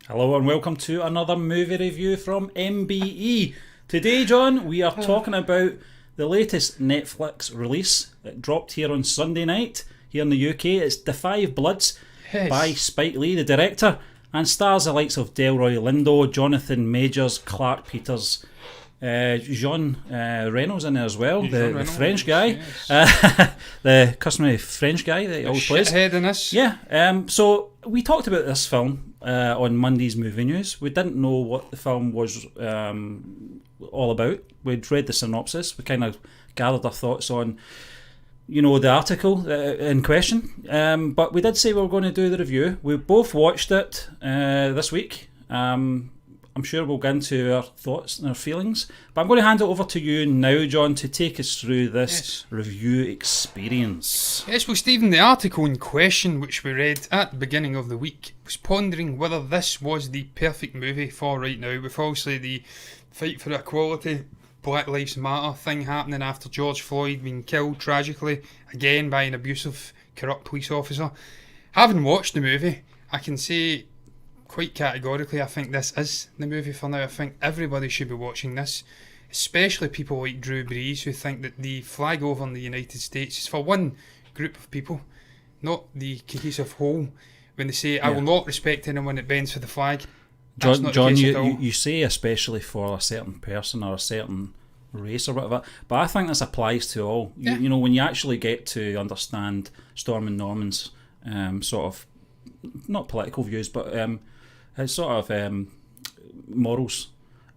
Hello and welcome to another movie review from MBE. Today, John, we are talking about the latest Netflix release. It dropped here on Sunday night here in the UK. It's The Five Bloods by Spike Lee, the director, and stars the likes of Delroy Lindo, Jonathan Majors, Clark Peters, Jean Reno's in there as well, the French guy, yes. The customary French guy that he always plays. Shithead in this. Yeah, so we talked about this film on Monday's movie news. We didn't know what the film was all about. We'd read the synopsis. We kind of gathered our thoughts on, the article in question. But we did say we were going to do the review. We both watched it this week. I'm sure we'll get into our thoughts and our feelings. But I'm going to hand it over to you now, John, to take us through this review experience. Yes, well, Stephen, the article in question, which we read at the beginning of the week, was pondering whether this was the perfect movie for right now, with obviously the fight for equality, Black Lives Matter thing happening after George Floyd being killed tragically, again by an abusive, corrupt police officer. Having watched the movie, I can say quite categorically, I think this is the movie for now. I think everybody should be watching this, especially people like Drew Brees, who think that the flag over in the United States is for one group of people, not the cohesive whole. When they say, I will not respect anyone that bends for the flag, that's not the case at all. You say especially for a certain person or a certain race or whatever, but I think this applies to all. You know, when you actually get to understand Storm and Norman's sort of, not political views, but his sort of morals.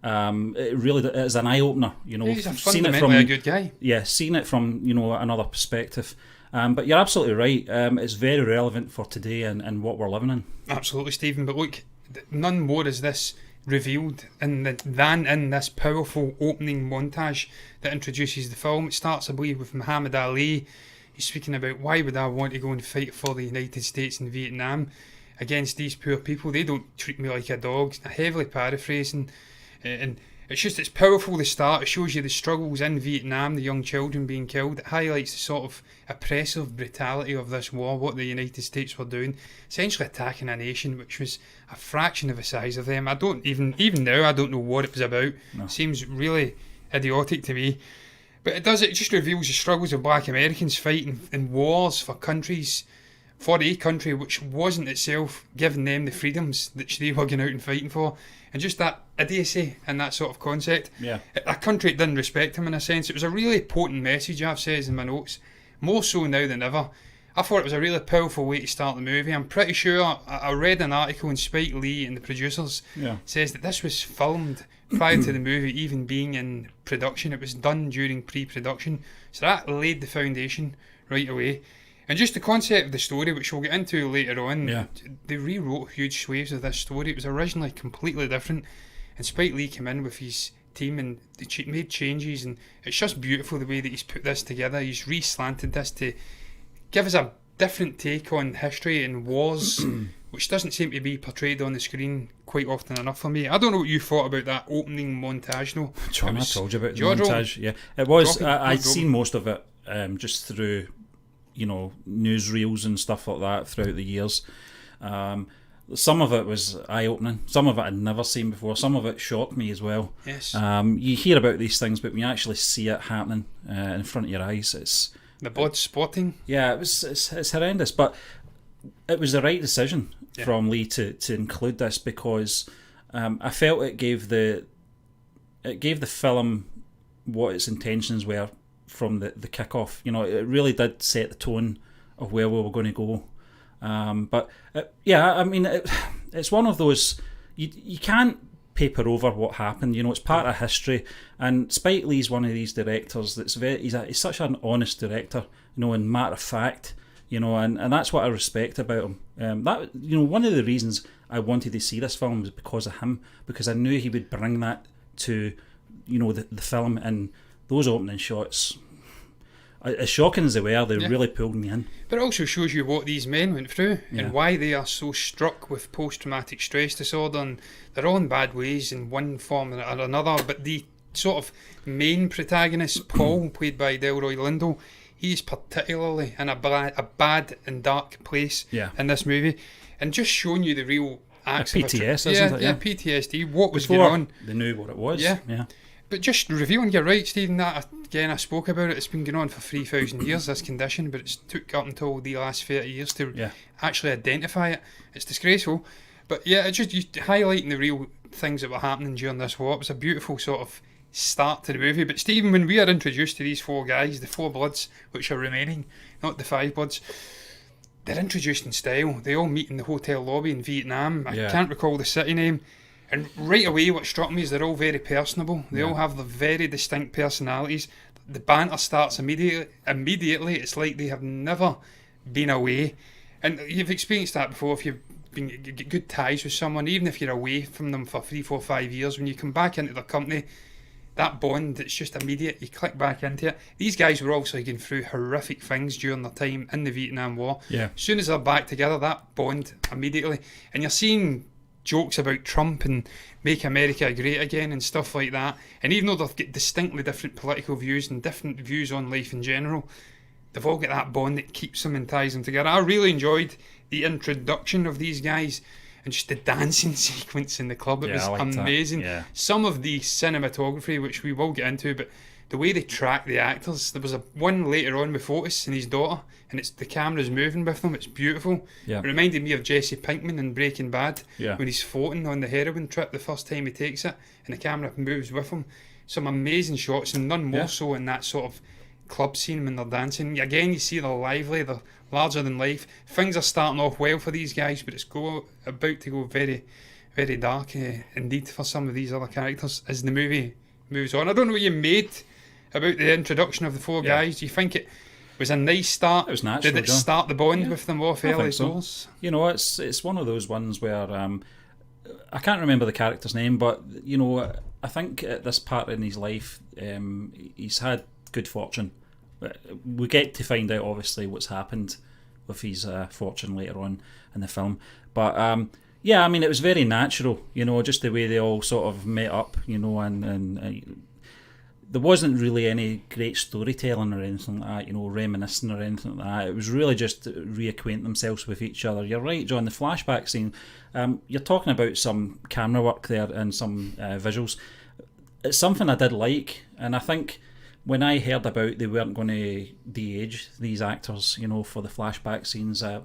It really is an eye opener. He's fundamentally a good guy. Yeah, seeing it from another perspective. But you're absolutely right. It's very relevant for today and what we're living in. Absolutely, Stephen. But look, none more is this revealed than in this powerful opening montage that introduces the film. It starts, I believe, with Muhammad Ali. He's speaking about, why would I want to go and fight for the United States in Vietnam against these poor people? They don't treat me like a dog. Heavily paraphrasing, and it's powerful. The start, it shows you the struggles in Vietnam, the young children being killed. It highlights the sort of oppressive brutality of this war, what the United States were doing, essentially attacking a nation which was a fraction of the size of them. I don't even now, I don't know what it was about. No. It seems really idiotic to me. But it just reveals the struggles of black Americans fighting in wars for a country which wasn't itself giving them the freedoms that they were going out and fighting for. And just that idiocy and that sort of concept. Yeah. A country that didn't respect him in a sense. It was a really potent message, I've said in my notes, more so now than ever. I thought it was a really powerful way to start the movie. I'm pretty sure I read an article, and Spike Lee and the producers says that this was filmed prior to the movie even being in production. It was done during pre-production, so that laid the foundation right away. And just the concept of the story, which we'll get into later on, they rewrote huge swathes of this story. It was originally completely different, and Spike Lee came in with his team and they made changes, and it's just beautiful the way that he's put this together. He's re-slanted this to give us a different take on history and wars, which doesn't seem to be portrayed on the screen quite often enough for me. I don't know what you thought about that opening montage, though. John, I told you about the montage. Yeah, it was. I'd seen most of it just through, newsreels and stuff like that throughout the years. Some of it was eye-opening. Some of it I'd never seen before. Some of it shocked me as well. Yes. You hear about these things, but when you actually see it happening in front of your eyes, it's... The blood spotting? Yeah, it's horrendous, but it was the right decision from Lee to include this, because I felt it gave the film what its intentions were from the kick-off. It really did set the tone of where we were going to go. But it's one of those, you can't paper over what happened. It's part of history, and Spike Lee's one of these directors that's he's such an honest director, and matter of fact, and that's what I respect about him. That one of the reasons I wanted to see this film was because of him, because I knew he would bring that to the film, and those opening shots, as shocking as they were, they really pulled me in. But it also shows you what these men went through and why they are so struck with post-traumatic stress disorder, and they're all in bad ways in one form or another. But the sort of main protagonist, Paul, played by Delroy Lindo, he's particularly in a bad and dark place in this movie. And just showing you the real acts PTS, isn't it? Yeah, PTSD. What was Before going on? they knew what it was. Yeah. Yeah. But just revealing, you're right, Stephen, that again I spoke about it, it's been going on for 3,000 years, this condition, but it's took up until the last 30 years to actually identify it. It's disgraceful. But yeah, it's just highlighting the real things that were happening during this war. It was a beautiful sort of start to the movie. But Stephen, when we are introduced to these four guys, the four bloods which are remaining, not the five bloods, they're introduced in style. They all meet in the hotel lobby in Vietnam. I can't recall the city name. And right away, what struck me is they're all very personable. They all have the very distinct personalities. The banter starts immediately. It's like they have never been away. And you've experienced that before if you've been good ties with someone, even if you're away from them for 3, 4, 5 years. When you come back into their company, that bond, it's just immediate. You click back into it. These guys were obviously going through horrific things during their time in the Vietnam War. As soon as they're back together, that bond immediately. And you're seeing jokes about Trump and make America great again and stuff like that. And even though they've got distinctly different political views and different views on life in general, they've all got that bond that keeps them and ties them together. I really enjoyed the introduction of these guys and just the dancing sequence in the club. It was amazing. Some of the cinematography, which we will get into, but the way they track the actors. There was one later on with Otis and his daughter, and it's the camera's moving with them. It's beautiful. It reminded me of Jesse Pinkman in Breaking Bad when he's floating on the heroin trip the first time he takes it, and the camera moves with him. Some amazing shots, and none more so in that sort of club scene when they're dancing. Again, you see they're lively, they're larger than life. Things are starting off well for these guys, but it's about to go very, very dark indeed for some of these other characters as the movie moves on. I don't know what you made about the introduction of the four guys. Do you think it was a nice start? It was natural. Did it start the bond with them off early doors? You know, it's one of those ones where I can't remember the character's name, but you know, I think at this part in his life, he's had good fortune. We get to find out obviously what's happened with his fortune later on in the film, but yeah, I mean, it was very natural, you know, just the way they all sort of met up, you know, and there wasn't really any great storytelling or anything like that, you know, reminiscing or anything like that. It was really just to reacquaint themselves with each other. You're right, John, the flashback scene, you're talking about some camera work there and some visuals. It's something I did like, and I think when I heard about they weren't going to de-age these actors, you know, for the flashback scenes, I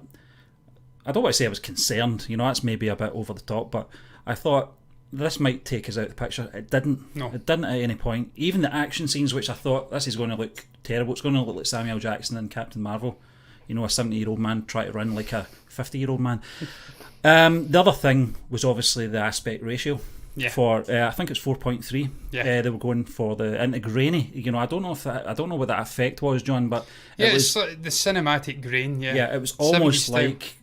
don't want to say I was concerned, you know, that's maybe a bit over the top, but I thought this might take us out of the picture. It didn't. No. It didn't at any point. Even the action scenes, which I thought, this is going to look terrible, it's going to look like Samuel Jackson and Captain Marvel, you know, a 70-year-old man trying to run like a 50-year-old man. The other thing was obviously the aspect ratio. For I think it's 4.3. They were going for the into grainy. You know, I don't know what that effect was, John, but it's like the cinematic grain. It was almost like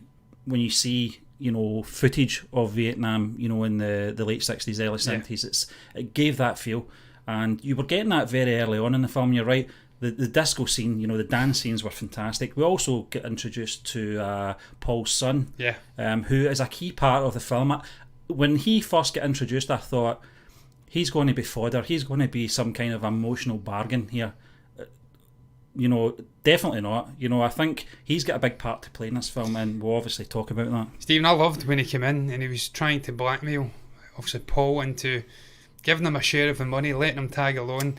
when you see, you know, footage of Vietnam, you know, in the late 60s, early 70s. It gave that feel, and you were getting that very early on in the film. You're right. The disco scene, you know, the dance scenes were fantastic. We also get introduced to Paul's son, who is a key part of the film. When he first got introduced, I thought, he's going to be fodder. He's going to be some kind of emotional bargain here. You know, definitely not. You know, I think he's got a big part to play in this film, and we'll obviously talk about that. Stephen, I loved when he came in and he was trying to blackmail, obviously, Paul into giving him a share of the money, letting him tag along.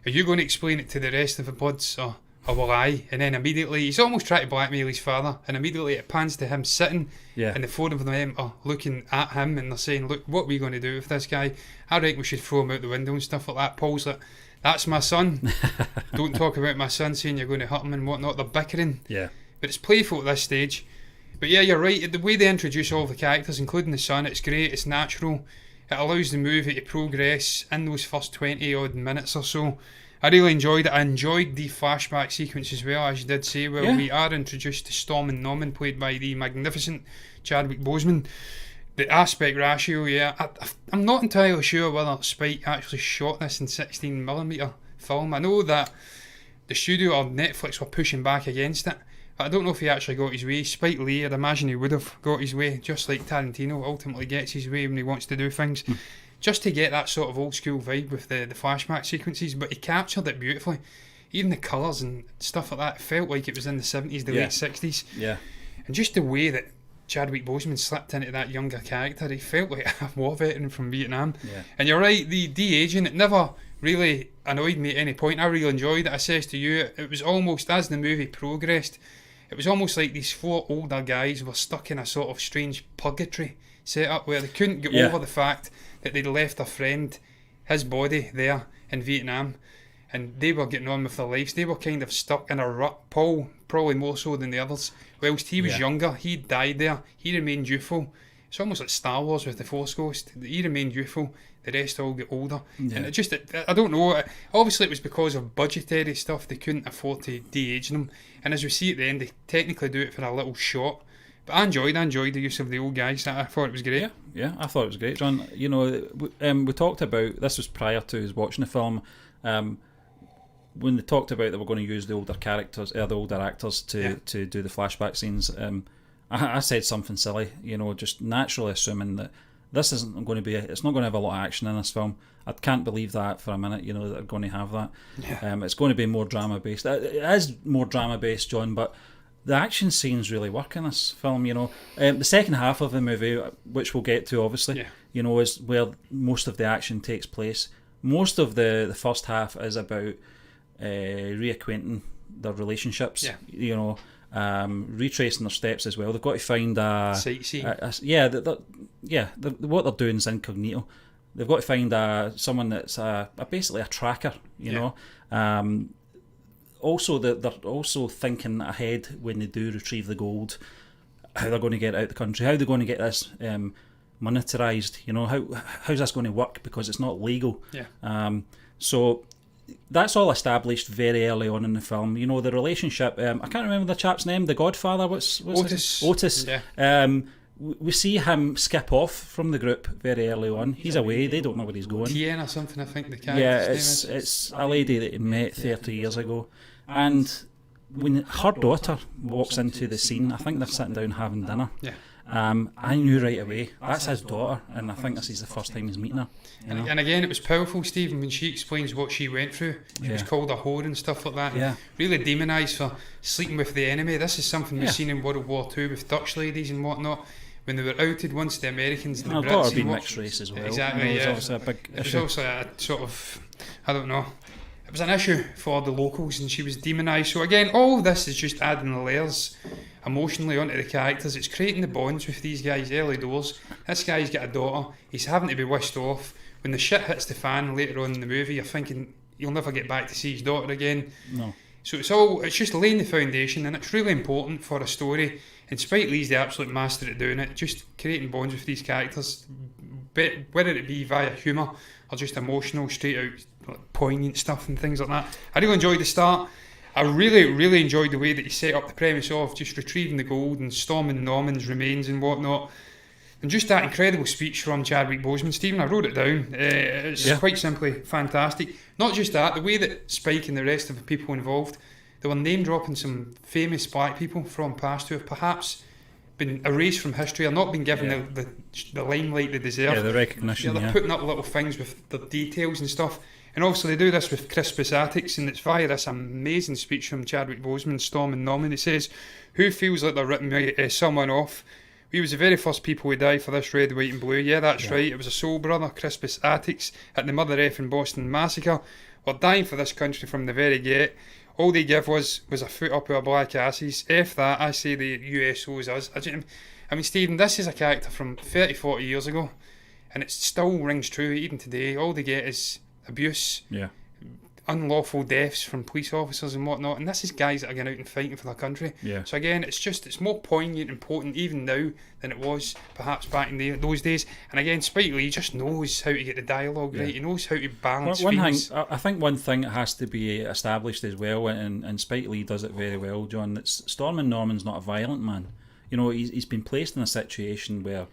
Are you going to explain it to the rest of the bloods, or will I? And then immediately, he's almost trying to blackmail his father, and immediately it pans to him sitting, and the four of them are looking at him, and they're saying, look, what are we going to do with this guy? I reckon we should throw him out the window and stuff like that. Paul's like, that's my son. Don't talk about my son, saying you're going to hurt him and whatnot. They're bickering. But it's playful at this stage. But yeah, you're right. The way they introduce all the characters, including the son, it's great. It's natural. It allows the movie to progress in those first 20 odd minutes or so. I really enjoyed it. I enjoyed the flashback sequence as well, as you did say. Well, we are introduced to Storm and Norman, played by the magnificent Chadwick Boseman. The aspect ratio, I'm not entirely sure whether Spike actually shot this in 16mm film. I know that the studio or Netflix were pushing back against it, but I don't know if he actually got his way. Spike Lee, I'd imagine he would have got his way, just like Tarantino ultimately gets his way when he wants to do things. Just to get that sort of old school vibe with the flashback sequences, but he captured it beautifully. Even the colours and stuff like that, it felt like it was in the 70s, the late 60s. And just the way that Chadwick Boseman slipped into that younger character. He felt like a war veteran from Vietnam. Yeah. And you're right, the de-aging, it never really annoyed me at any point. I really enjoyed it. I says to you, it was almost, as the movie progressed, it was almost like these 4 older guys were stuck in a sort of strange purgatory setup where they couldn't get over the fact that they'd left a friend, his body, there in Vietnam, and they were getting on with their lives. They were kind of stuck in a rut. Paul, probably more so than the others. Whilst he was younger, he died there. He remained youthful. It's almost like Star Wars with the Force Ghost. He remained youthful. The rest all get older. Yeah. And I don't know. Obviously, it was because of budgetary stuff. They couldn't afford to de-age them. And as we see at the end, they technically do it for a little shot. But I enjoyed the use of the old guys. I thought it was great. Yeah, I thought it was great, John. You know, we talked about, this was prior to us watching the film, when they talked about that we're going to use the older characters, the older actors to do the flashback scenes. I said something silly, you know, just naturally assuming that this isn't going to be, it's not going to have a lot of action in this film. I can't believe that for a minute, you know, that they're going to have that. Yeah. It's going to be more drama based. It is more drama based, John, but the action scenes really work in this film, you know. The second half of the movie, which we'll get to obviously, you know, is where most of the action takes place. Most of the first half is about reacquainting their relationships, you know, retracing their steps as well. They've got to find sightseeing. What they're doing is incognito. They've got to find someone that's basically a tracker, you know. Also, they're also thinking ahead when they do retrieve the gold, how they're going to get out of the country, how they're going to get this monetarised, you know, how's this going to work, because it's not legal. So that's all established very early on in the film. You know, the relationship, I can't remember the chap's name, the Godfather, what's Otis. We see him skip off from the group very early on. He's away, they don't know where he's going. Tien or something, I think the character's name is. It's a lady that he met 30 years ago. And when her daughter walks into the scene, I think they're sitting down having dinner. I knew right away, that's his daughter, and I think this is the first time he's meeting her. And again, it was powerful, Stephen, when she explains what she went through. She was called a whore and stuff like that. Really demonised for sleeping with the enemy. This is something we've seen in World War II with Dutch ladies and whatnot. When they were outed once, the Americans and the Brits. Daughter being mixed race as well. Exactly, it was a big issue. It was also a sort of, I don't know, it was an issue for the locals, and she was demonised. So again, all of this is just adding the layers emotionally onto the characters. It's creating the bonds with these guys early doors. This guy's got a daughter, he's having to be wished off. When the shit hits the fan later on in the movie, you're thinking you'll never get back to see his daughter again. No. So it's just laying the foundation, and it's really important for a story. And Spike Lee's the absolute master at doing it, just creating bonds with these characters, whether it be via humour or just emotional, straight out poignant stuff and things like that. I really enjoyed the start. I really enjoyed the way that he set up the premise of just retrieving the gold and storming Norman's remains and whatnot. And just that incredible speech from Chadwick Boseman. Stephen, I wrote it down. It's quite simply fantastic. Not just that, the way that Spike and the rest of the people involved, they were name dropping some famous black people from past who have perhaps been erased from history or not been given the limelight they deserve. Yeah, the recognition. They're putting up little things with the details and stuff. And also they do this with Crispus Attucks, and it's via this amazing speech from Chadwick Boseman, storming Norman. It says, "Who feels like they're ripping someone off? We was the very first people who died for this red, white and blue." Yeah, that's right. It was a soul brother, Crispus Attucks, at the Mother Effing Boston Massacre. We're dying for this country from the very get. All they give was a foot up our black asses. F that, I say the US owes us. I mean, Stephen, this is a character from 30, 40 years ago, and it still rings true even today. All they get is abuse, unlawful deaths from police officers and whatnot, and this is guys that are going out and fighting for their country. So again, it's more poignant and important even now than it was perhaps back in those days. And again, Spike Lee just knows how to get the dialogue right. He knows how to balance things. I think one thing that has to be established as well, and Spike Lee does it very well, John, that's Stormin' Norman's not a violent man. You know, he's been placed in a situation where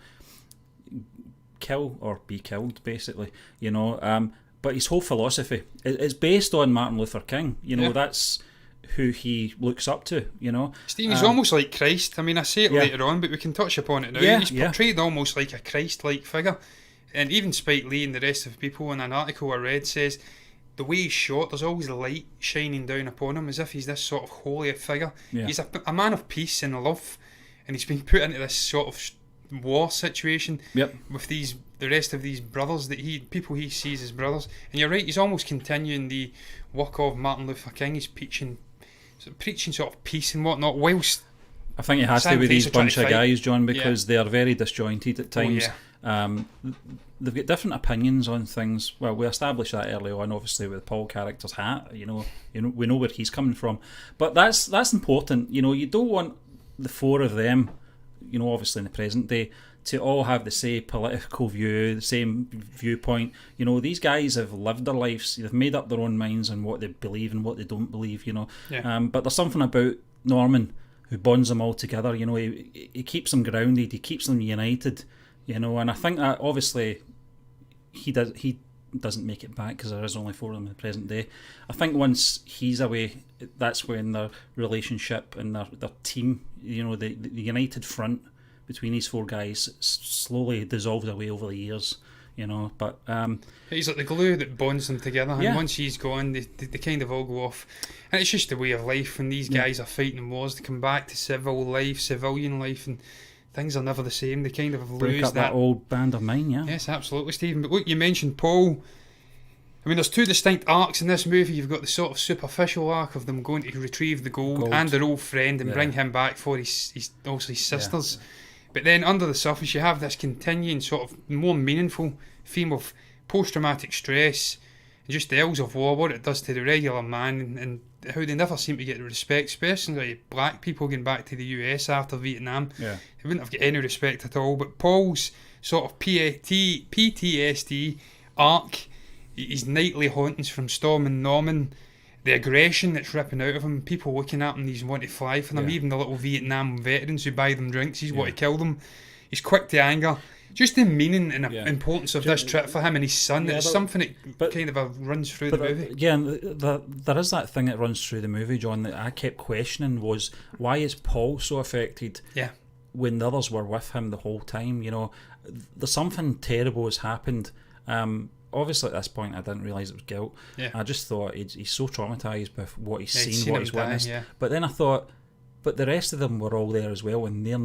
kill or be killed, basically, you know. But his whole philosophy is based on Martin Luther King. You know, that's who he looks up to, you know. Steve, he's almost like Christ. I mean, I say it later on, but we can touch upon it now. He's portrayed almost like a Christ-like figure. And even Spike Lee and the rest of the people in an article I read says the way he's shot, there's always light shining down upon him as if he's this sort of holy figure. He's a man of peace and love. and he's been put into this sort of war situation with the rest of these brothers people he sees as brothers. And you're right, he's almost continuing the work of Martin Luther King. He's preaching sort of peace and whatnot, whilst I think it has to be these bunch of guys, John, because they are very disjointed at times. They've got different opinions on things. Well, we established that early on, obviously, with Paul character's hat. We know where he's coming from, but that's important. You don't want the four of them, obviously in the present day, to all have the same political view, the same viewpoint. These guys have lived their lives. They've made up their own minds on what they believe and what they don't believe. But there's something about Norman who bonds them all together. He keeps them grounded. He keeps them united. And I think that obviously he doesn't make it back because there is only four of them in the present day. I think once he's away, that's when their relationship and their team, the united front between these four guys slowly dissolved away over the years. But he's like the glue that bonds them together, and once he's gone, they kind of all go off. And it's just the way of life when these guys are fighting wars. They come back to civilian life, and things are never the same. They kind of break lose up that old band of mine. Yes, absolutely, Stephen. But look, you mentioned Paul. I mean, there's two distinct arcs in this movie. You've got the sort of superficial arc of them going to retrieve the gold. And their old friend and bring him back for his sisters. But then under the surface, you have this continuing sort of more meaningful theme of post-traumatic stress and just the ills of war, what it does to the regular man, and how they never seem to get the respect, especially like black people going back to the US after Vietnam. They wouldn't have got any respect at all. But Paul's sort of PTSD arc, his nightly hauntings from Storm and Norman, the aggression that's ripping out of him, people looking at him, he's want to fly for them, even the little Vietnam veterans who buy them drinks, he's want to kill them. He's quick to anger. Just the meaning and importance of this trip for him and his son, it's something that kind of runs through the movie. There is that thing that runs through the movie, John, that I kept questioning was, why is Paul so affected when the others were with him the whole time? There's something terrible has happened. Obviously, at this point, I didn't realise it was guilt. I just thought he's so traumatised with what he's seen, what he's witnessed. But then I thought, but the rest of them were all there as well, and they're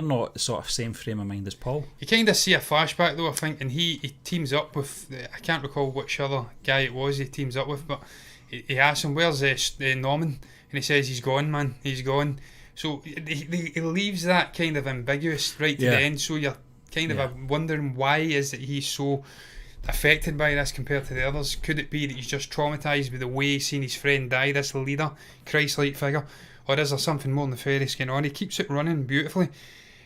not sort of same frame of mind as Paul. You kind of see a flashback though, I think, and he teams up with, I can't recall which other guy it was he teams up with, but he asks him, where's Norman? And he says, he's gone, man, he's gone. So he leaves that kind of ambiguous right to the end, so you're kind of wondering why is it he's so affected by this compared to the others. Could it be that he's just traumatised with the way he's seen his friend die, this leader, Christ-like figure, or is there something more nefarious going on? He keeps it running beautifully.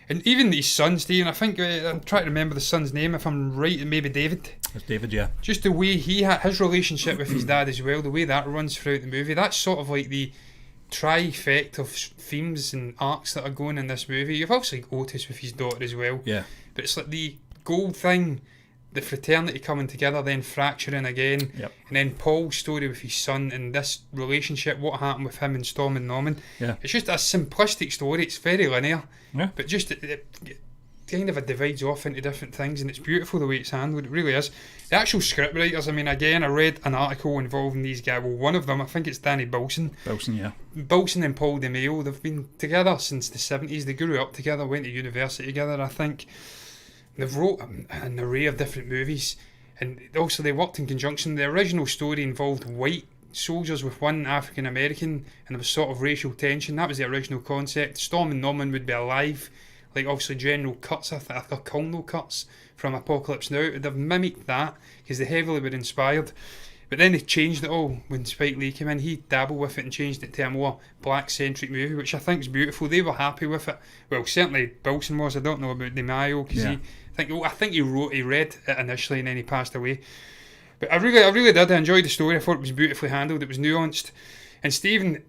And even his son, Stephen, I think, I'm trying to remember the son's name, if I'm right, maybe David. It's David, yeah. Just the way his relationship with his dad as well, the way that runs throughout the movie, that's sort of like the trifecta of themes and arcs that are going in this movie. You've obviously Otis with his daughter as well. But it's like the gold thing, the fraternity coming together, then fracturing again, and then Paul's story with his son and this relationship, what happened with him and Storm and Norman. It's just a simplistic story, it's very linear, but just it kind of divides off into different things, and it's beautiful the way it's handled, it really is. The actual script writers, I mean, again, I read an article involving these guys, well, one of them, I think it's Danny Bilson and Paul DeMeo, they've been together since the 70s, they grew up together, went to university together, I think. They've wrote an array of different movies, and also they worked in conjunction. The original story involved white soldiers with one African American, and there was sort of racial tension. That was the original concept. Storm and Norman would be alive, like obviously General Cuts, or Colonel Cuts from Apocalypse Now. They've mimicked that because they heavily were inspired. But then they changed it all when Spike Lee came in. He dabbled with it and changed it to a more black-centric movie, which I think is beautiful. They were happy with it. Well, certainly Bilson was. I don't know about DeMaio because I think he read it initially and then he passed away. But I really did enjoy the story. I thought it was beautifully handled. It was nuanced. And Stephen,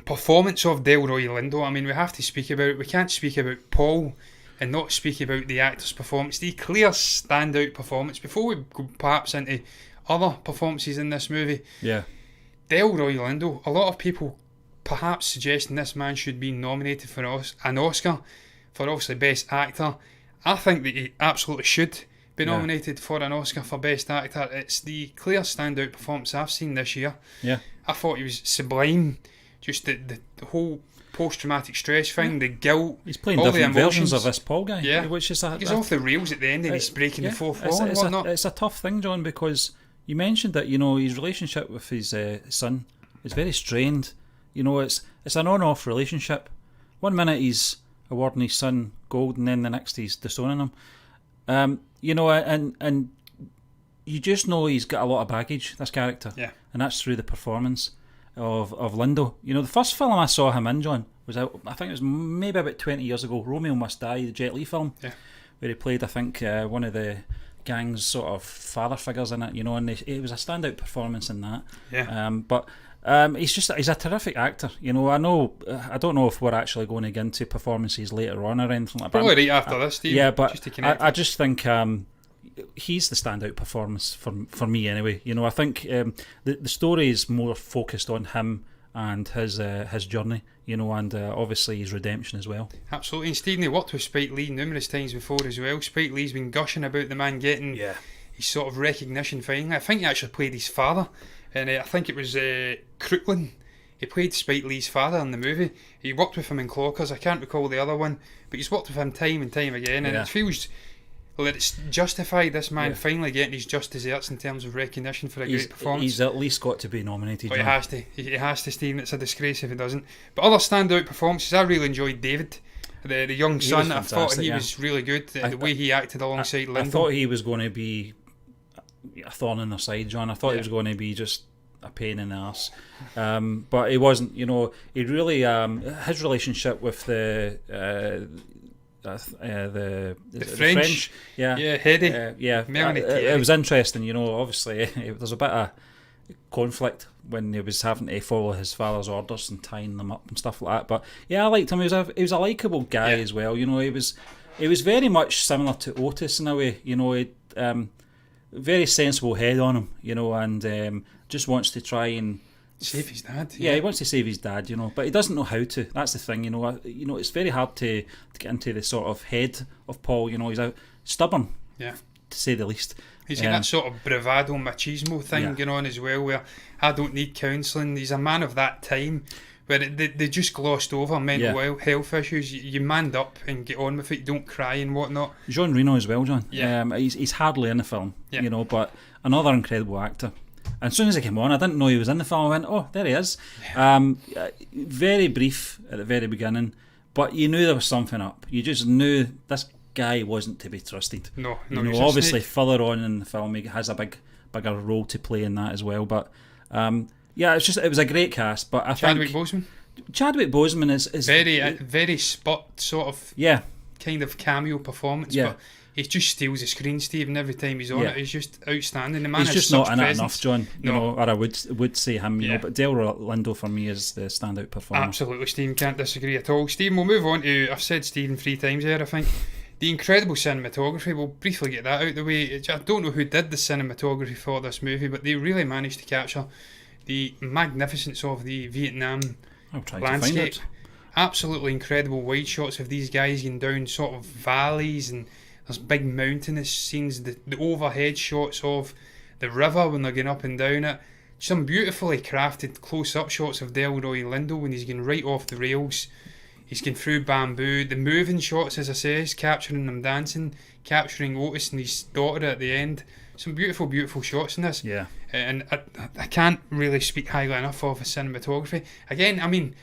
performance of Delroy Lindo. I mean, we have to speak about it. We can't speak about Paul and not speak about the actor's performance. The clear standout performance. Before we go perhaps into other performances in this movie, Delroy Lindo, a lot of people perhaps suggesting this man should be nominated for an Oscar for obviously Best Actor. I think that he absolutely should be nominated for an Oscar for Best Actor. It's the clear standout performance I've seen this year. I thought he was sublime. Just the whole post-traumatic stress thing, the guilt. He's playing all different the emotions. versions of this Paul guy. Yeah, which is he's off the rails at the end, and he's breaking the fourth wall and whatnot. It's a tough thing, John, because you mentioned that his relationship with his son is very strained. It's an on-off relationship. One minute he's awarding his son gold, and then the next he's disowning him. And you just know he's got a lot of baggage, this character. Yeah. And that's through the performance of Lindo. The first film I saw him in, John, was I think it was maybe about 20 years ago, Romeo Must Die, the Jet Li film, where he played, I think, one of the gang's sort of father figures in it, and it was a standout performance in that. Yeah. But he's a terrific actor. I don't know if we're actually going to get into performances later on or anything like that. Probably right after this, Steve. Yeah, but just I just think he's the standout performance for me anyway. I think the story is more focused on him and his journey, and obviously his redemption as well. Absolutely. And Stephen, he worked with Spike Lee numerous times before as well. Spike Lee's been gushing about the man getting his sort of recognition finally. I think he actually played his father, and I think it was Crooklyn. He played Spike Lee's father in the movie. He worked with him in Clockers. I can't recall the other one, but he's worked with him time and time again, and it feels... Well, it's justified, this man finally getting his just desserts in terms of recognition for a great performance. He's at least got to be nominated. But he has to. He has to, Stephen. It's a disgrace if he doesn't. But other standout performances, I really enjoyed David, the young son. I thought he was really good. The way he acted alongside Lindo. I thought he was going to be a thorn in their side, John. I thought he was going to be just a pain in the arse. But he wasn't. He really... his relationship with the French, Hedy, it was interesting. Obviously there's a bit of conflict when he was having to follow his father's orders and tying them up and stuff like that. But I liked him. He was a likeable guy as well. He was very much similar to Otis in a way. He very sensible head on him. And just wants to try and save his dad. Yeah, he wants to save his dad, but he doesn't know how to. That's the thing, It's very hard to get into the sort of head of Paul. He's stubborn, to say the least. He's got that sort of bravado machismo thing going on as well, where I don't need counselling. He's a man of that time, where they just glossed over mental health issues. You manned up and get on with it. You don't cry and whatnot. Jean Reno as well, John. He's hardly in the film, but another incredible actor. And as soon as he came on, I didn't know he was in the film. I went, oh, there he is. Very brief at the very beginning, but you knew there was something up. You just knew this guy wasn't to be trusted. No, obviously further on in the film, he has a bigger role to play in that as well. But it was a great cast. But I think Chadwick Boseman is very spot sort of kind of cameo performance. But he just steals the screen, Stephen, every time he's on it. He's just outstanding. The man he's has just such not in it presence. enough, John. Or I would say him. But Delroy Lindo for me is the standout performer. Absolutely, Stephen, can't disagree at all. Stephen, we'll move on to, I've said Stephen 3 times there, I think. The incredible cinematography. We'll briefly get that out of the way. I don't know who did the cinematography for this movie, but they really managed to capture the magnificence of the Vietnam landscape. Absolutely incredible wide shots of these guys going down sort of valleys, and there's big mountainous scenes, the overhead shots of the river when they're going up and down it. Some beautifully crafted close-up shots of Delroy Lindo when he's going right off the rails. He's going through bamboo. The moving shots, as I say, capturing them dancing, capturing Otis and his daughter at the end. Some beautiful, beautiful shots in this. Yeah. And I can't really speak highly enough of the cinematography. Again, I mean,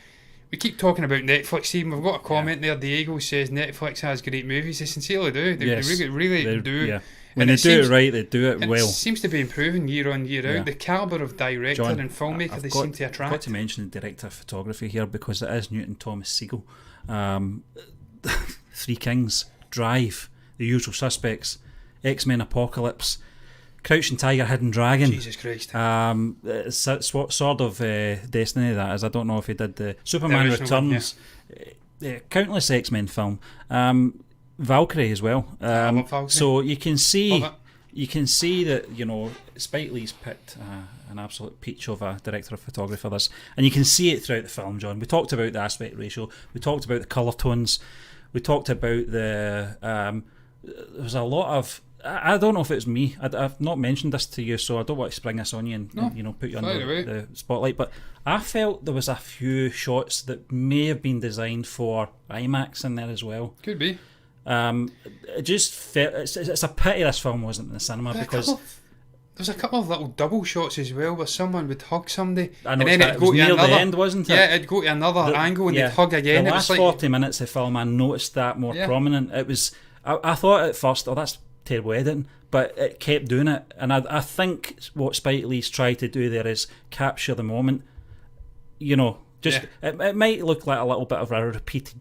we keep talking about Netflix, Stephen. We've got a comment there. Diego says Netflix has great movies. They sincerely do. They really do. Yeah. When they do it right, they do it well. It seems to be improving year on year out. The calibre of director and filmmaker they seem to attract. I've got to mention the director of photography here because it is Newton Thomas Sigel. Three Kings, Drive, The Usual Suspects, X-Men Apocalypse, Crouching Tiger, Hidden Dragon. Jesus Christ. Sword of Destiny, that is. I don't know if he did the Superman Returns. Countless X-Men film. Valkyrie as well. I love Valkyrie. So you can see that Spike Lee's picked an absolute peach of a director of photography for this, and you can see it throughout the film, John. We talked about the aspect ratio. We talked about the colour tones. We talked about the. There was a lot of I don't know if it was me. I've not mentioned this to you, so I don't want to spring this on you and put you under the spotlight. But I felt there was a few shots that may have been designed for IMAX in there as well. Could be. It just felt it's a pity this film wasn't in the cinema because. There's a couple of little double shots as well where someone would hug somebody and then it'd go to another the end, wasn't it? Yeah, it'd go to another angle and they'd hug again. The last 40 minutes of the film, I noticed that more prominent. It was. I thought at first, that's terrible editing, but it kept doing it, and I think what Spike Lee's tried to do there is capture the moment. It might look like a little bit of a repeated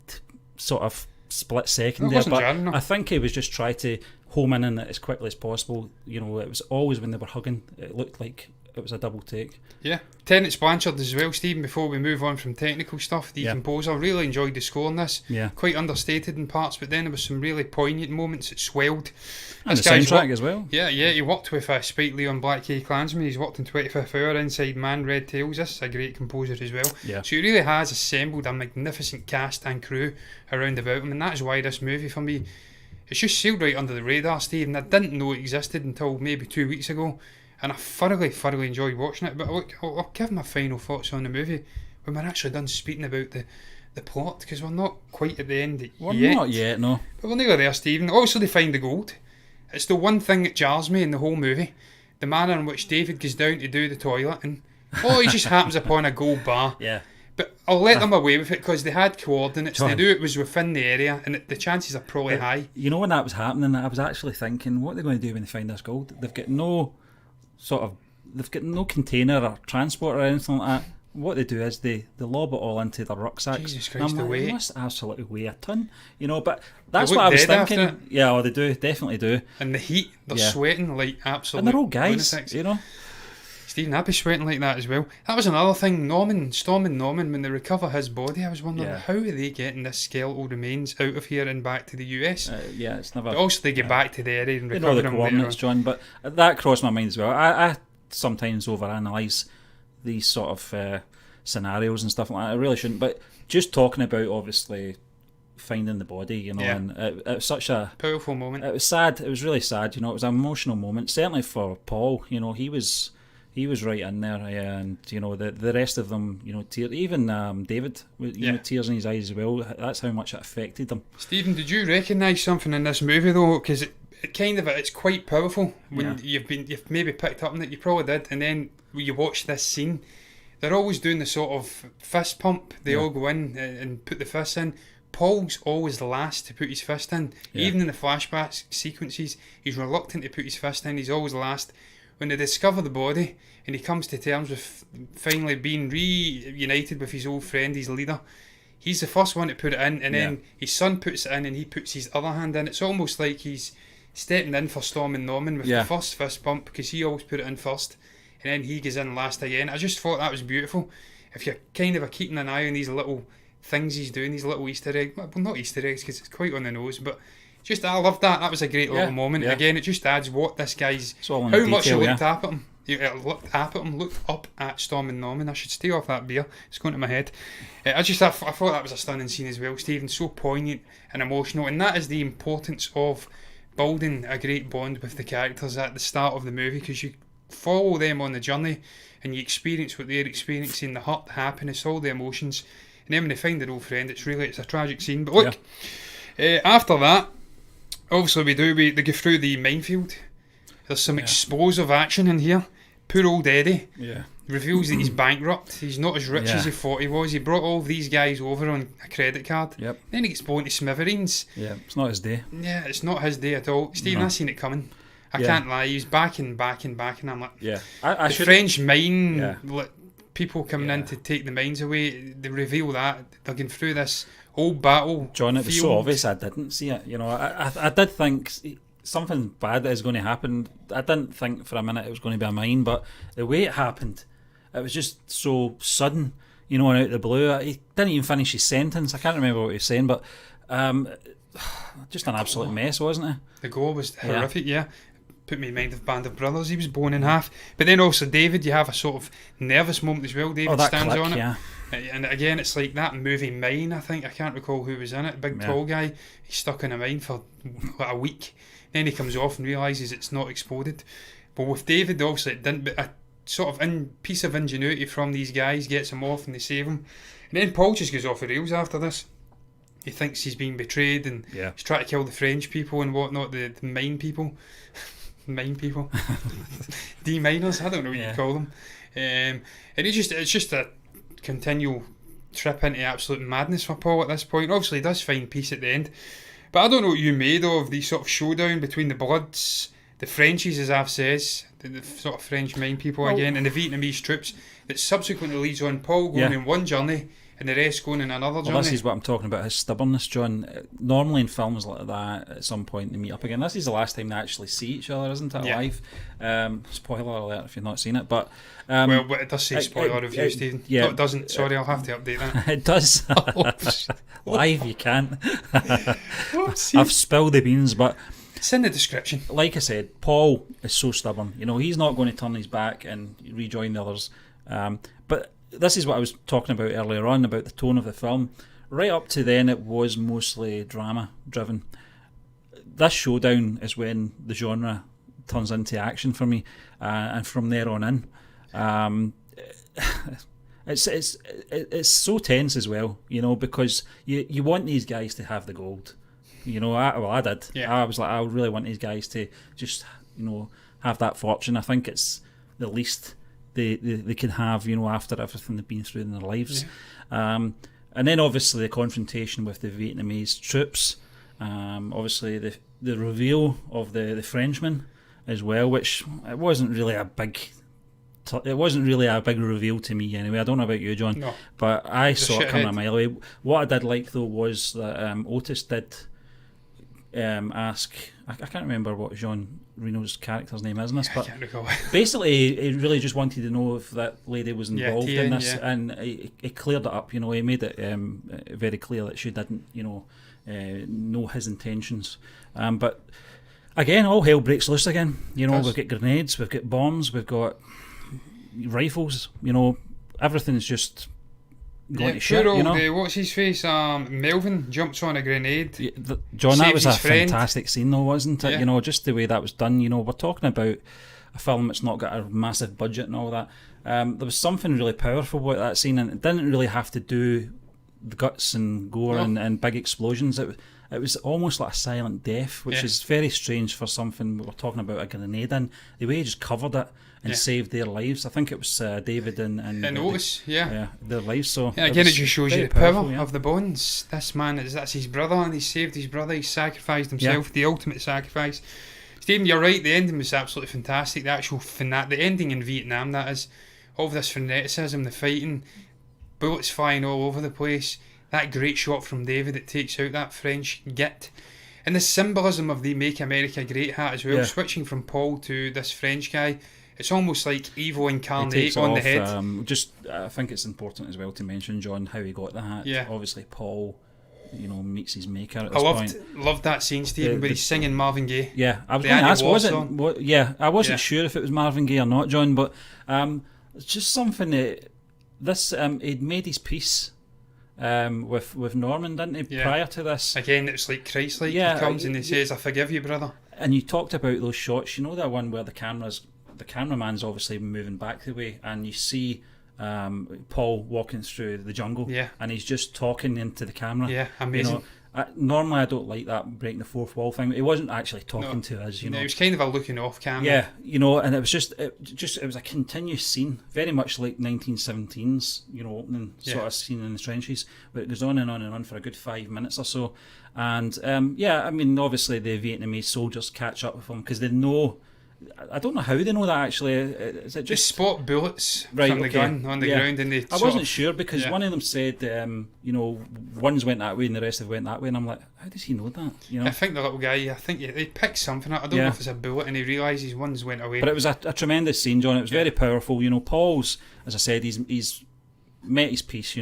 sort of split second there, but I think he was just trying to home in it as quickly as possible. It was always when they were hugging, it looked like it was a double take. Yeah. Terence Blanchard as well, Stephen, before we move on from technical stuff, the composer, really enjoyed the score in this. Yeah. Quite understated in parts, but then there was some really poignant moments. It swelled. And the soundtrack as well. Yeah, he worked with Spike Lee on Black K Klansman. He's worked in 25th Hour, Inside Man, Red Tails. This is a great composer as well. Yeah. So he really has assembled a magnificent cast and crew around about him, and that's why this movie, for me, it's just sailed right under the radar, Steve, and I didn't know it existed until maybe 2 weeks ago, and I thoroughly enjoyed watching it. But I'll give my final thoughts on the movie when we're actually done speaking about the plot, because we're not quite at the end yet. We're not yet, no. But we're nearly there, Stephen. Also, they find the gold. It's the one thing that jars me in the whole movie. The manner in which David goes down to do the toilet, and he just happens upon a gold bar. Yeah. But I'll let them away with it because they had coordinates. They knew it was within the area, and the chances are probably high. When that was happening, I was actually thinking, what are they going to do when they find this gold? They've got no container or transport or anything like that. What they do is they lob it all into their rucksacks. Jesus Christ, the weight. They must absolutely weigh a ton, but that's what I was thinking. Yeah, they do, definitely do. And the heat, they're sweating like absolute. And they're all guys, lunatics. Stephen, I'd be sweating like that as well. That was another thing, Storm and Norman, when they recover his body, I was wondering, how are they getting this skeletal remains out of here and back to the US? It's never... But also they get back to the area and recover them coordinates, John, but that crossed my mind as well. I sometimes overanalyse these sort of scenarios and stuff like that. I really shouldn't, but just talking about, obviously, finding the body, and it was such a... powerful moment. It was sad. It was really sad, it was an emotional moment, certainly for Paul. He was right in there, and the rest of them, tears. Even David, tears in his eyes as well. That's how much it affected them. Stephen, did you recognise something in this movie though? Because it's quite powerful when you've maybe picked up on it. You probably did, and then when you watch this scene, they're always doing the sort of fist pump. They all go in and put the fists in. Paul's always the last to put his fist in. Even in the flashback sequences, he's reluctant to put his fist in. He's always the last. When they discover the body and he comes to terms with finally being reunited with his old friend, his leader, he's the first one to put it in, and then his son puts it in and he puts his other hand in. It's almost like he's stepping in for Storm and Norman with the first fist bump, because he always put it in first and then he goes in last again. I just thought that was beautiful. If you're kind of keeping an eye on these little things he's doing, these little Easter eggs, well, not Easter eggs because it's quite on the nose, but just, I loved that. That was a great little moment. Again, it just adds what this guy's... how much he looked up at him. Looked up at Storm and Norman. I should stay off that beer. It's going to my head. I thought that was a stunning scene as well, Stephen. So poignant and emotional. And that is the importance of building a great bond with the characters at the start of the movie, because you follow them on the journey and you experience what they're experiencing, the hurt, the happiness, all the emotions. And then when they find their old friend, it's a tragic scene. But look, after that, obviously they go through the minefield. There's some explosive action in here. Poor old Eddie reveals that he's bankrupt. He's not as rich as he thought he was. He brought all of these guys over on a credit card. Then he gets blown to smithereens. It's not his day. It's not his day at all. Stephen, I seen it coming. I can't lie. He's backing. I'm like, the French mine, people coming in to take the mines away, they reveal that. They're going through this whole battle. John, it was so obvious I didn't see it. I did think something bad is going to happen. I didn't think for a minute it was going to be a mine, but the way it happened, it was just so sudden, and out of the blue. He didn't even finish his sentence. I can't remember what he was saying, but just an absolute mess, wasn't it? The goal was horrific, Put me in mind of Band of Brothers. He was blown in half. But then also David, you have a sort of nervous moment as well. David stands on it. And again, it's like that movie Mine, I think. I can't recall who was in it. Big tall guy. He's stuck in a mine for a week. Then he comes off and realises it's not exploded. But with David, obviously it didn't, but a sort of piece of ingenuity from these guys gets him off and they save him. And then Paul just goes off the rails after this. He thinks he's being betrayed and he's trying to kill the French people and whatnot, the mine people. Mine people. D-miners, I don't know what you call them. And it's just a continual trip into absolute madness for Paul at this point. Obviously he does find peace at the end. But I don't know what you made of the sort of showdown between the Bloods, the Frenchies, as Av says, the sort of French mine people again, and the Vietnamese troops that subsequently leads on Paul going on one journey and the rest going in another journey. This is what I'm talking about, his stubbornness, John. Normally in films like that, at some point they meet up again. This is the last time they actually see each other, isn't it, live? Spoiler alert if you've not seen it. But well, it does say spoiler review, Stephen. Yeah, no, it doesn't. Sorry, I'll have to update that. It does. Live, you can't. I've spilled the beans, but it's in the description. Like I said, Paul is so stubborn. He's not going to turn his back and rejoin the others. But this is what I was talking about earlier on, about the tone of the film. Right up to then, it was mostly drama driven. This showdown is when the genre turns into action for me, and from there on in, it's so tense as well, because you want these guys to have the gold. I did. Yeah. I was like, I really want these guys to just have that fortune. I think it's the least they can have, after everything they've been through in their lives. Yeah. And then obviously the confrontation with the Vietnamese troops, obviously the reveal of the Frenchman as well, which it wasn't really a big reveal to me anyway. I don't know about you, John, but I saw it coming a mile away. What I did like though was that Otis did ask, I can't remember what Jean Reno's character's name is in this, but basically he really just wanted to know if that lady was involved in this, and he cleared it up. He made it very clear that she didn't know his intentions, but again, all hell breaks loose again. We've got grenades, we've got bombs, we've got rifles, everything's just going to shit, what's his face? Melvin jumps on a grenade. John, that was a fantastic scene though, wasn't it? Just the way that was done. We're talking about a film that's not got a massive budget and all that. There was something really powerful about that scene, and it didn't really have to do the guts and gore and big explosions. It was almost like a silent death, which is very strange for something we were talking about a grenade in. The way he just covered it and saved their lives. I think it was David and Otis, their lives. So again, it just shows you the power of the bonds. This man that's his brother, and he saved his brother. He sacrificed himself, the ultimate sacrifice. Stephen, you're right. The ending was absolutely fantastic. The actual the ending in Vietnam, that is, all of this fanaticism, the fighting, bullets flying all over the place. That great shot from David that takes out that French git. And the symbolism of the Make America Great hat as well, switching from Paul to this French guy. It's almost like evil incarnate on the head. I think it's important as well to mention, John, how he got the hat. Yeah. Obviously, Paul, meets his maker at this point. I loved that scene, Stephen, where he's singing Marvin Gaye. Yeah, I was going to ask, was it? I wasn't sure if it was Marvin Gaye or not, John, but it's just something that he'd made his peace with Norman, didn't he, prior to this? Again, it's like Christ-like. He comes and he says, I forgive you, brother. And you talked about those shots, that one where the cameraman's obviously moving back the way, and you see Paul walking through the jungle, and he's just talking into the camera. Yeah, amazing. Normally I don't like that breaking the fourth wall thing. He wasn't actually talking to us, it was kind of a looking off camera. Yeah, and it was it was a continuous scene, very much like 1917's, opening sort of scene in the trenches, but it goes on and on and on for a good 5 minutes or so. And obviously the Vietnamese soldiers catch up with him because they know. I don't know how they know that actually. Is it just they spot bullets from the gun on the ground, and I wasn't sure because one of them said, ones went that way and the rest of them went that way, and I'm like, how does he know that? I think the little guy, they picked something up. I don't know if it's a bullet, and he realises ones went away. But it was a tremendous scene, John. It was very powerful. Paul's, as I said, he's met his peace. He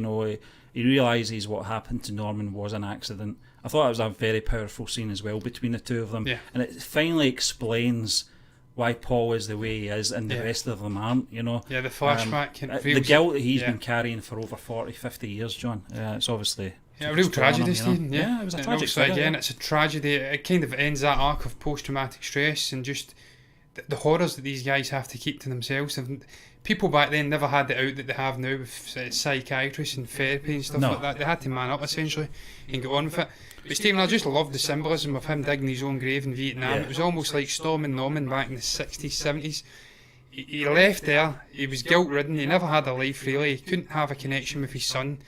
realises what happened to Norman was an accident. I thought it was a very powerful scene as well between the two of them, and it finally explains why Paul is the way he is and the rest of them aren't, Yeah, the flashback. The guilt that he's been carrying for over 40, 50 years, John. It's obviously Yeah, a real tragedy, him, Stephen. Yeah, it was a tragic also, figure, again, it's a tragedy. It kind of ends that arc of post-traumatic stress and just the horrors that these guys have to keep to themselves. People back then never had the out that they have now with psychiatrists and therapy and stuff like that. They had to man up essentially and get on with it. But Stephen, I just loved the symbolism of him digging his own grave in Vietnam. Yeah. It was almost like Stormin' Norman back in the 60s, 70s. He left there, he was guilt-ridden, he never had a life really, he couldn't have a connection with his son.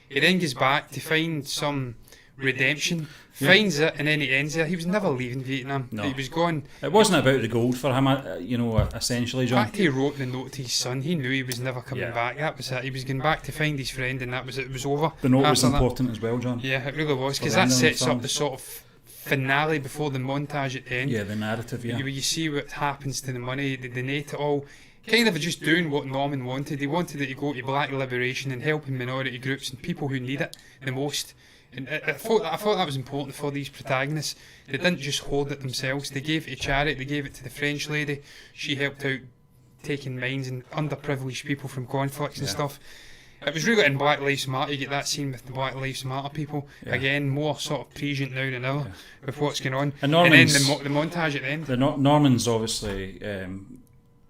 He then goes back to find some redemption, finds it, and then he ends there. He was never leaving Vietnam. No. He was gone. It wasn't about the gold for him, essentially, The John. fact he wrote the note to his son, he knew he was never coming back. That was it. He was going back to find his friend, and that was it. It was over. The note was After important as well, John. Yeah, it really was, because For the that end of the sets film. up the sort of finale before the montage at the end. Yeah, the narrative, yeah. You see what happens to the money, they donate it all. Kind of just doing what Norman wanted. He wanted it to go to black liberation and helping minority groups and people who need it the most. And I thought that was important for these protagonists. They didn't just hold it themselves. They gave it to charity. They gave it to the French lady. She helped out taking minds and underprivileged people from conflicts and stuff. It was really in Black Lives Matter. You get that scene with the Black Lives Matter people. Yeah. Again, more sort of prescient now than ever with what's going on. And then Norman's, the montage at the end. Norman's obviously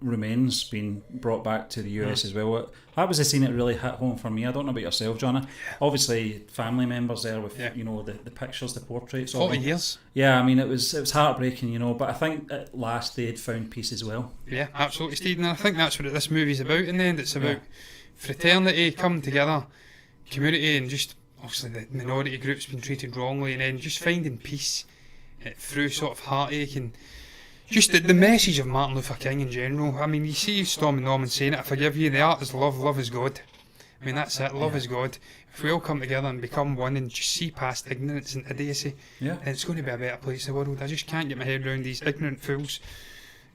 remains being brought back to the US as well. That was a scene that really hit home for me. I don't know about yourself, John. Obviously, family members there with the pictures, the portraits. 40 years. Yeah, I mean it was heartbreaking, but I think at last they had found peace as well. Yeah, absolutely, Stephen. And I think that's what this movie's about. In the end, it's about fraternity, coming together, community, and just obviously the minority groups being treated wrongly, and then just finding peace through sort of heartache and. Just the message of Martin Luther King in general. I mean, you see Stormin' Norman saying it, I forgive you, the art is love, love is God. I mean, that's it, love is God. If we all come together and become one and just see past ignorance and idiocy, then it's going to be a better place in the world. I just can't get my head around these ignorant fools.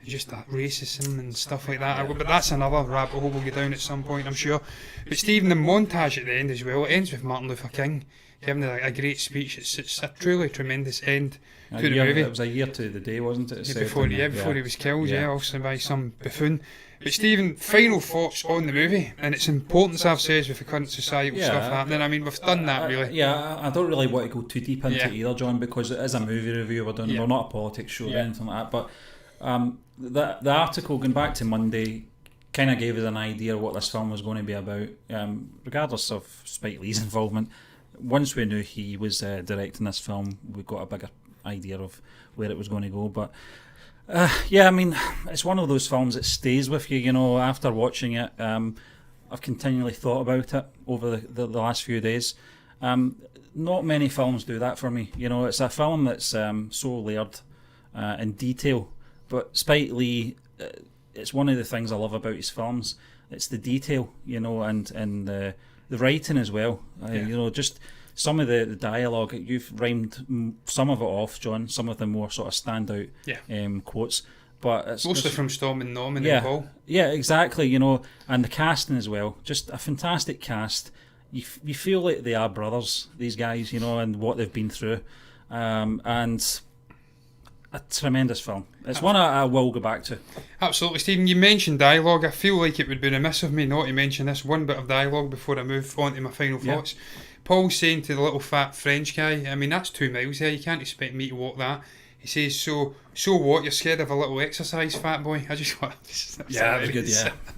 Just that racism and stuff like that. But that's another rabbit hole we'll go down at some point, I'm sure. But Stephen, the montage at the end as well, it ends with Martin Luther King giving a great speech. It's a truly tremendous end to the movie. It was a year to the day, wasn't it? Before he was killed, obviously by some buffoon. But Stephen, final thoughts on the movie and its importance, I've said, with the current societal stuff happening. I mean, we've done that really. I don't really want to go too deep into it either, John, because it is a movie review we're doing. We're not a politics show or anything like that. But the article, going back to Monday, kind of gave us an idea of what this film was going to be about, regardless of Spike Lee's involvement. Once we knew he was directing this film, we got a bigger idea of where it was going to go. But I mean, it's one of those films that stays with you. After watching it, I've continually thought about it over the last few days. Not many films do that for me. It's a film that's so layered in detail. But Spike Lee, it's one of the things I love about his films. It's the detail, and the writing as well. Just some of the dialogue. You've rhymed some of it off, John. Some of the more sort of standout quotes. But it's mostly from Stormin' Norman and Paul. Yeah, exactly. And the casting as well. Just a fantastic cast. You feel like they are brothers, these guys, and what they've been through. And a tremendous film. It's one I will go back to. Absolutely, Stephen. You mentioned dialogue. I feel like it would be remiss of me not to mention this one bit of dialogue before I move on to my final thoughts. Paul's saying to the little fat French guy, I mean, that's 2 miles there. You can't expect me to walk that. He says, so what? You're scared of a little exercise, fat boy? I just want. That was good.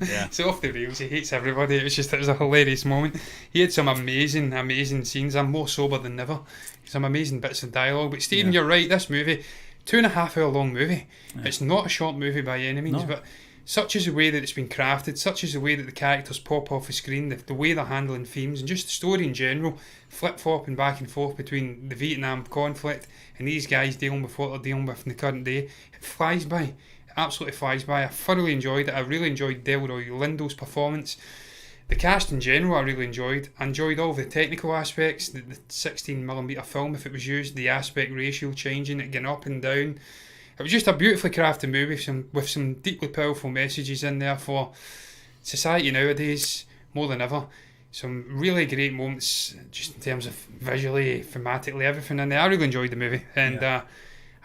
Yeah. So off the rails. He hates everybody. It was a hilarious moment. He had some amazing scenes. I'm more sober than ever. Some amazing bits of dialogue. But Stephen, you're right. This movie. 2.5 hour long movie. It's not a short movie by any means, but such is the way that it's been crafted, such is the way that the characters pop off the screen, the way they're handling themes, and just the story in general, flip-flopping back and forth between the Vietnam conflict and these guys dealing with what they're dealing with in the current day. It flies by. It absolutely flies by. I thoroughly enjoyed it. I really enjoyed Delroy Lindo's performance. The cast in general I really enjoyed. I enjoyed all the technical aspects, the 16mm film if it was used, the aspect ratio changing it, getting up and down. It was just a beautifully crafted movie with some deeply powerful messages in there for society nowadays, more than ever. Some really great moments just in terms of visually, thematically, everything in there. I really enjoyed the movie, and I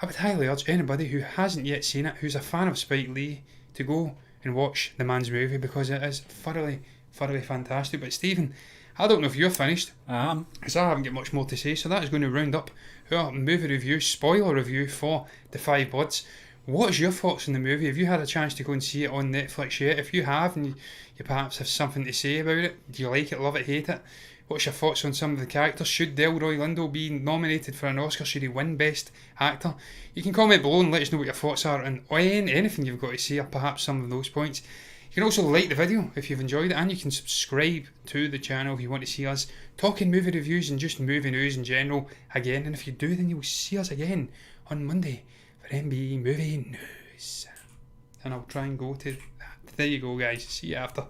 would highly urge anybody who hasn't yet seen it, who's a fan of Spike Lee, to go and watch the man's movie, because it is thoroughly fantastic. But Stephen, I don't know if you're finished, I am. because I haven't got much more to say, so that is going to round up our movie review, spoiler review for The Five Bloods. What's your thoughts on the movie? Have you had a chance to go and see it on Netflix yet? If you have, and you perhaps have something to say about it, do you like it, love it, hate it? What's your thoughts on some of the characters? Should Delroy Lindo be nominated for an Oscar? Should he win Best Actor? You can comment below and let us know what your thoughts are on anything you've got to say, or perhaps some of those points. You can also like the video if you've enjoyed it, and you can subscribe to the channel if you want to see us talking movie reviews and just movie news in general again. And if you do, then you'll see us again on Monday for MB Movie News. And I'll try and go to that. There you go, guys. See you after.